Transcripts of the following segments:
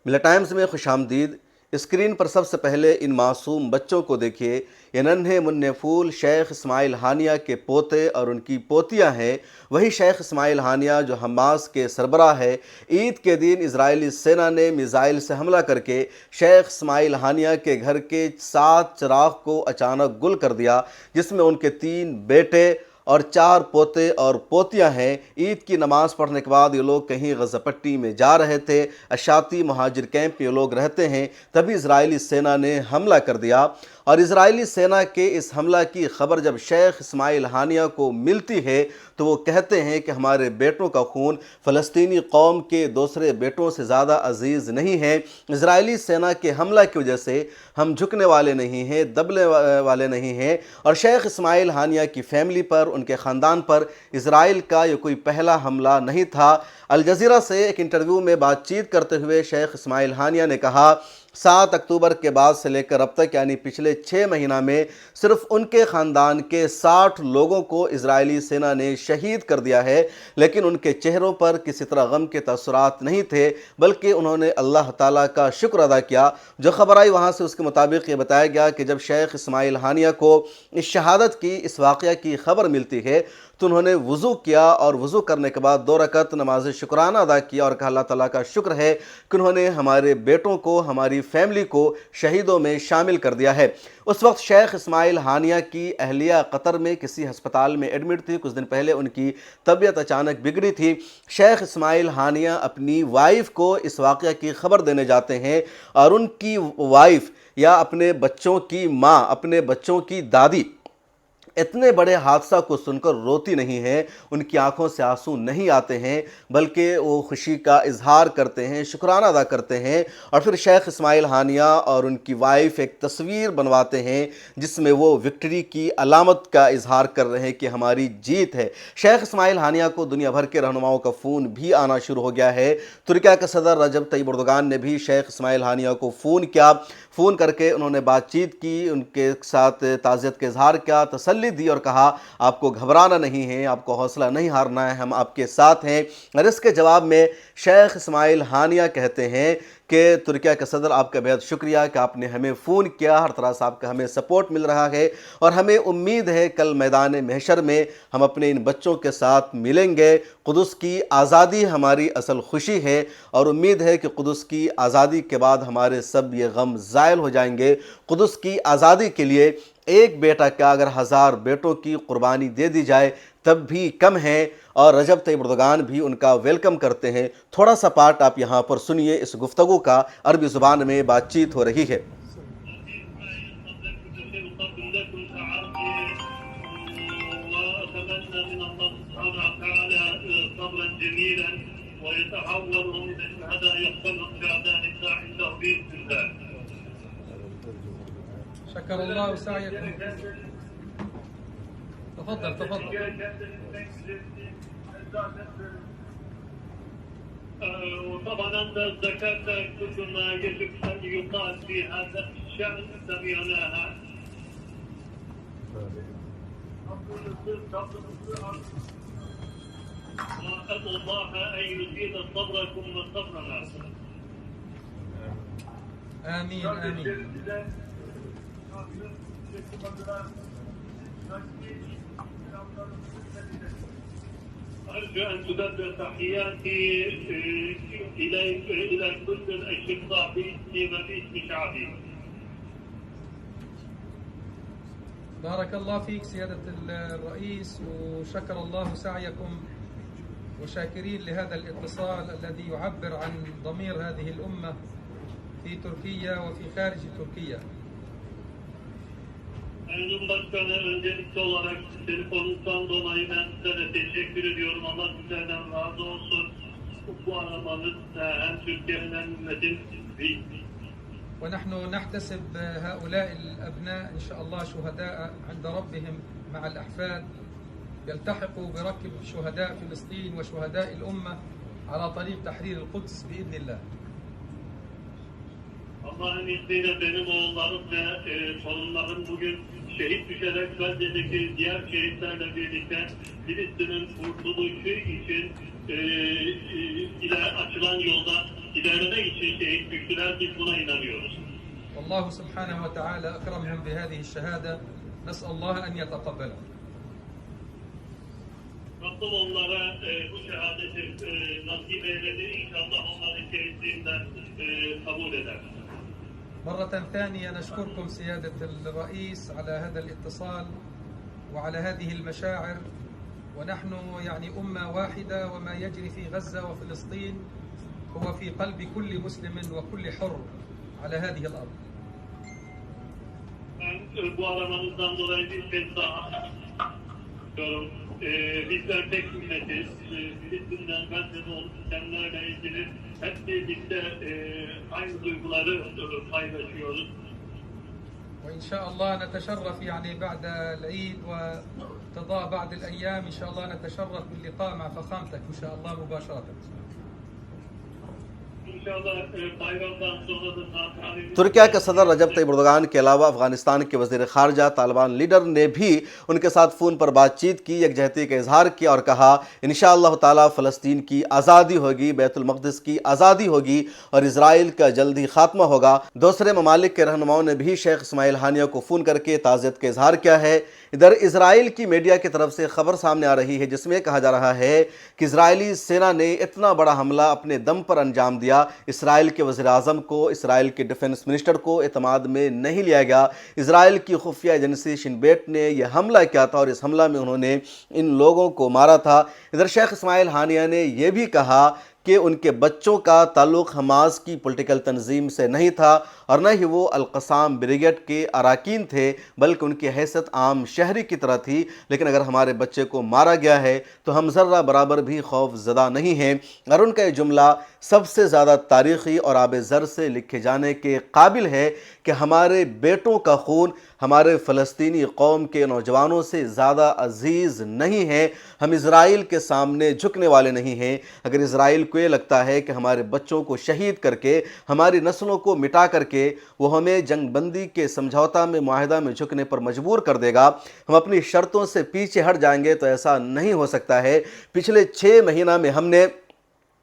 ملا ٹائمز میں خوش آمدید۔ اسکرین پر سب سے پہلے ان معصوم بچوں کو دیکھیے۔ یہ ننھے منع پھول شیخ اسماعیل ہانیہ کے پوتے اور ان کی پوتیاں ہیں۔ وہی شیخ اسماعیل ہانیہ جو حماس کے سربراہ ہے۔ عید کے دن اسرائیلی سینا نے میزائل سے حملہ کر کے شیخ اسماعیل ہانیہ کے گھر کے 7 چراغ کو اچانک گل کر دیا، جس میں ان کے 3 بیٹے اور 4 پوتے اور پوتیاں ہیں۔ عید کی نماز پڑھنے کے بعد یہ لوگ کہیں غزہ پٹی میں جا رہے تھے۔ اشاتی مہاجر کیمپ یہ لوگ رہتے ہیں، تبھی اسرائیلی سینا نے حملہ کر دیا، اور اسرائیلی سینا کے اس حملہ کی خبر جب شیخ اسماعیل ہانیہ کو ملتی ہے تو وہ کہتے ہیں کہ ہمارے بیٹوں کا خون فلسطینی قوم کے دوسرے بیٹوں سے زیادہ عزیز نہیں ہے۔ اسرائیلی سینا کے حملہ کی وجہ سے ہم جھکنے والے نہیں ہیں، دبنے والے نہیں ہیں، اور شیخ اسماعیل ہانیہ کی فیملی پر، ان کے خاندان پر اسرائیل کا یہ کوئی پہلا حملہ نہیں تھا۔ الجزیرہ سے ایک انٹرویو میں بات چیت کرتے ہوئے شیخ اسماعیل ہانیہ نے کہا 7 اکتوبر کے بعد سے لے کر اب تک یعنی پچھلے 6 مہینہ میں صرف ان کے خاندان کے 60 لوگوں کو اسرائیلی سینا نے شہید کر دیا ہے، لیکن ان کے چہروں پر کسی طرح غم کے تاثرات نہیں تھے، بلکہ انہوں نے اللہ تعالیٰ کا شکر ادا کیا۔ جو خبر آئی وہاں سے اس کے مطابق یہ بتایا گیا کہ جب شیخ اسماعیل ہانیہ کو اس شہادت کی، اس واقعہ کی خبر ملتی ہے تو انہوں نے وضو کیا، اور وضو کرنے کے بعد 2 رکعت نماز شکرانہ ادا کیا اور کہا اللہ تعالیٰ کا شکر ہے کہ انہوں نے ہمارے بیٹوں کو، ہماری فیملی کو شہیدوں میں شامل کر دیا ہے۔ اس وقت شیخ اسماعیل ہانیہ کی اہلیہ قطر میں کسی ہسپتال میں ایڈمٹ تھی۔ کچھ دن پہلے ان کی طبیعت اچانک بگڑی تھی۔ شیخ اسماعیل ہانیہ اپنی وائف کو اس واقعہ کی خبر دینے جاتے ہیں، اور ان کی وائف یا اپنے بچوں کی ماں، اپنے بچوں کی دادی اتنے بڑے حادثہ کو سن کر روتی نہیں ہیں، ان کی آنکھوں سے آنسو نہیں آتے ہیں، بلکہ وہ خوشی کا اظہار کرتے ہیں، شکرانہ ادا کرتے ہیں، اور پھر شیخ اسماعیل ہانیہ اور ان کی وائف ایک تصویر بنواتے ہیں جس میں وہ وکٹری کی علامت کا اظہار کر رہے ہیں کہ ہماری جیت ہے۔ شیخ اسماعیل ہانیہ کو دنیا بھر کے رہنماؤں کا فون بھی آنا شروع ہو گیا ہے۔ ترکیہ کے صدر رجب طیب اردوغان نے بھی شیخ اسماعیل ہانیہ کو فون کیا، فون کر کے انہوں نے بات چیت کی، ان کے ساتھ تعزیت کا اظہار کیا، تسلی دی اور کہا آپ کو گھبرانا نہیں ہے، آپ کو حوصلہ نہیں ہارنا ہے، ہم آپ کے ساتھ ہیں۔ اور اس کے جواب میں شیخ اسماعیل ہانیہ کہتے ہیں کہ ترکیہ کے صدر آپ کا بہت شکریہ کہ آپ نے ہمیں فون کیا، ہر طرح سے آپ کا ہمیں سپورٹ مل رہا ہے، اور ہمیں امید ہے کل میدان محشر میں ہم اپنے ان بچوں کے ساتھ ملیں گے۔ قدس کی آزادی ہماری اصل خوشی ہے، اور امید ہے کہ قدس کی آزادی کے بعد ہمارے سب یہ غم زائل ہو جائیں گے۔ قدس کی آزادی کے لیے ایک بیٹا کیا اگر 1000 بیٹوں کی قربانی دے دی جائے تب بھی کم ہے، اور رجب طیب اردوغان بھی ان کا ویلکم کرتے ہیں۔ تھوڑا سا پارٹ آپ یہاں پر سنیے اس گفتگو کا، عربی زبان میں بات چیت ہو رہی ہے۔ شكر الله سعيكم. تفضل تفضل. وطبعا أنت ذكرت كل ما يجب أن يقال في هذا الشأن سمعناها. وأدعو الله أن يزيد صبركم وصبرنا. آمين آمين. أرجو أن تقدر تحياتي إلى كل الأشقاء في مدينة شعبي. بارك الله فيك سيادة الرئيس، وشكر الله سعيكم، وشاكرين لهذا الاتصال الذي يعبر عن ضمير هذه الأمة في تركيا وفي خارج تركيا. Sayın Başkanı, öncelikli olarak telefonunuzdan dolayı ben size teşekkür ediyorum. Allah sizlerden razı olsun. Bu aramanız hem Türkiye'nin hem ümmetin büyük. ونحن نحتسب هؤلاء الأبناء إن شاء الله شهداء عند ربهم مع الأحفاد، يلتحقوا بركب شهداء فلسطين وشهداء الأمة على طريق تحرير القدس بإذن الله. Allah'ın izniyle benim oğullarım ve torunlarım bugün şehit düşerek Gazze'deki diğer şehitlerle birlikte Filistin'in kurtuluşu için ile açılan yolda ilerlemek için şehit düştüler. Biz buna inanıyoruz. والله سبحانه وتعالى أكرمهم بهذه الشهادة نسأل الله أن يتقبلها. Rabbim onlara bu şehadeti nasip eyledi. İnşallah onların şehitliğinden kabul eder. مرة ثانية نشكركم سيادة الرئيس على هذا الاتصال وعلى هذه المشاعر، ونحن يعني أمة واحدة، وما يجري في غزة وفلسطين هو في قلب كل مسلم وكل حر على هذه الأرض. Ben bu aramanızdan dolayı bir kez daha diyorum. Bizler tek ümmetiz. Filistin'den, Gazze'de olup bitenlerle ilgili hep birlikte aynı duyguları paylaşıyoruz. وإن شاء الله نتشرف يعني بعد العيد وقضاء بعض الأيام إن شاء الله نتشرف باللقاء مع فخامتك إن شاء الله مباشرة. İnşallah bayramdan sonra da zaten Türkiye کے صدر رجب طیب اردوغان کے علاوہ افغانستان کے وزیر خارجہ طالبان لیڈر نے بھی ان کے ساتھ فون پر بات چیت کی، یکجہتی کا اظہار کیا اور کہا انشاءاللہ تعالی فلسطین کی آزادی ہوگی، بیت المقدس کی آزادی ہوگی اور اسرائیل کا جلد ہی خاتمہ ہوگا۔ دوسرے ممالک کے رہنماؤں نے بھی شیخ اسماعیل ہانیہ کو فون کر کے تعزیت کا اظہار کیا ہے۔ ادھر اسرائیل کی میڈیا کی طرف سے خبر سامنے آ رہی ہے جس میں کہا جا رہا ہے کہ اسرائیلی سینا نے اتنا بڑا حملہ اپنے دم پر انجام دیا، اسرائیل کے وزیر اعظم کو، اسرائیل کے ڈیفنس منسٹر کو اعتماد میں نہیں لیا گیا۔ اسرائیل کی خفیہ ایجنسی شن بیٹ نے یہ حملہ کیا تھا اور اس حملہ میں انہوں نے ان لوگوں کو مارا تھا۔ ادھر شیخ اسماعیل ہانیہ نے یہ بھی کہا کہ ان کے بچوں کا تعلق حماس کی پولیٹیکل تنظیم سے نہیں تھا اور نہ ہی وہ القسام بریگیڈ کے اراکین تھے، بلکہ ان کی حیثیت عام شہری کی طرح تھی، لیکن اگر ہمارے بچے کو مارا گیا ہے تو ہم ذرہ برابر بھی خوف زدہ نہیں ہیں۔ اور ان کا یہ جملہ سب سے زیادہ تاریخی اور آب زر سے لکھے جانے کے قابل ہے کہ ہمارے بیٹوں کا خون ہمارے فلسطینی قوم کے نوجوانوں سے زیادہ عزیز نہیں ہے۔ ہم اسرائیل کے سامنے جھکنے والے نہیں ہیں۔ اگر اسرائیل کو یہ لگتا ہے کہ ہمارے بچوں کو شہید کر کے، ہماری نسلوں کو مٹا کر کے وہ ہمیں جنگ بندی کے سمجھوتا میں، معاہدہ میں جھکنے پر مجبور کر دے گا، ہم اپنی شرطوں سے پیچھے ہٹ جائیں گے، تو ایسا نہیں ہو سکتا ہے۔ پچھلے 6 مہینہ میں ہم نے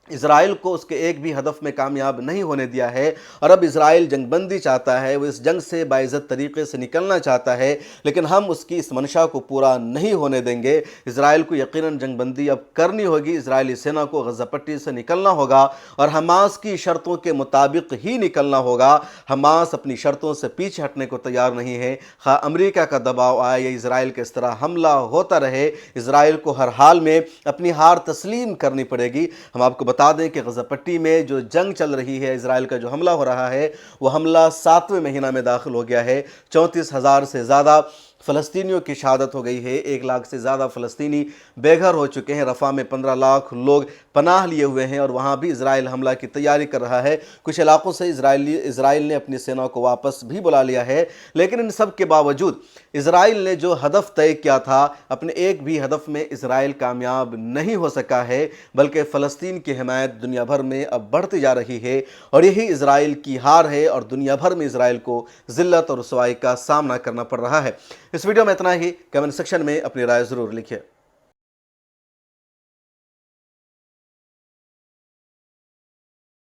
اسرائیل کو اس کے ایک بھی ہدف میں کامیاب نہیں ہونے دیا ہے، اور اب اسرائیل جنگ بندی چاہتا ہے، وہ اس جنگ سے باعزت طریقے سے نکلنا چاہتا ہے، لیکن ہم اس کی اس منشا کو پورا نہیں ہونے دیں گے۔ اسرائیل کو یقیناً جنگ بندی اب کرنی ہوگی، اسرائیلی سینا کو غزہ پٹی سے نکلنا ہوگا اور حماس کی شرطوں کے مطابق ہی نکلنا ہوگا۔ حماس اپنی شرطوں سے پیچھے ہٹنے کو تیار نہیں ہے، خواہ امریکہ کا دباؤ آئے یا اسرائیل کے اس طرح حملہ ہوتا رہے، اسرائیل کو ہر حال میں اپنی ہار تسلیم کرنی پڑے گی۔ ہم آپ کو بتا دیں کہ غزہ پٹی میں جو جنگ چل رہی ہے، اسرائیل کا جو حملہ ہو رہا ہے، وہ حملہ 7ویں مہینہ میں داخل ہو گیا ہے۔ 34,000 سے زیادہ فلسطینیوں کی شہادت ہو گئی ہے، 1 لاکھ سے زیادہ فلسطینی بے گھر ہو چکے ہیں، رفح میں 15 لاکھ لوگ پناہ لیے ہوئے ہیں اور وہاں بھی اسرائیل حملہ کی تیاری کر رہا ہے۔ کچھ علاقوں سے اسرائیل نے اپنی سینا کو واپس بھی بلا لیا ہے، لیکن ان سب کے باوجود اسرائیل نے جو ہدف طے کیا تھا، اپنے ایک بھی ہدف میں اسرائیل کامیاب نہیں ہو سکا ہے، بلکہ فلسطین کی حمایت دنیا بھر میں اب بڑھتی جا رہی ہے، اور یہی اسرائیل کی ہار ہے اور دنیا بھر میں اسرائیل کو ذلت اور رسوائی کا سامنا کرنا پڑ رہا ہے۔ اس ویڈیو میں اتنا ہی، کمنٹ سیکشن میں اپنی رائے ضرور لکھیں۔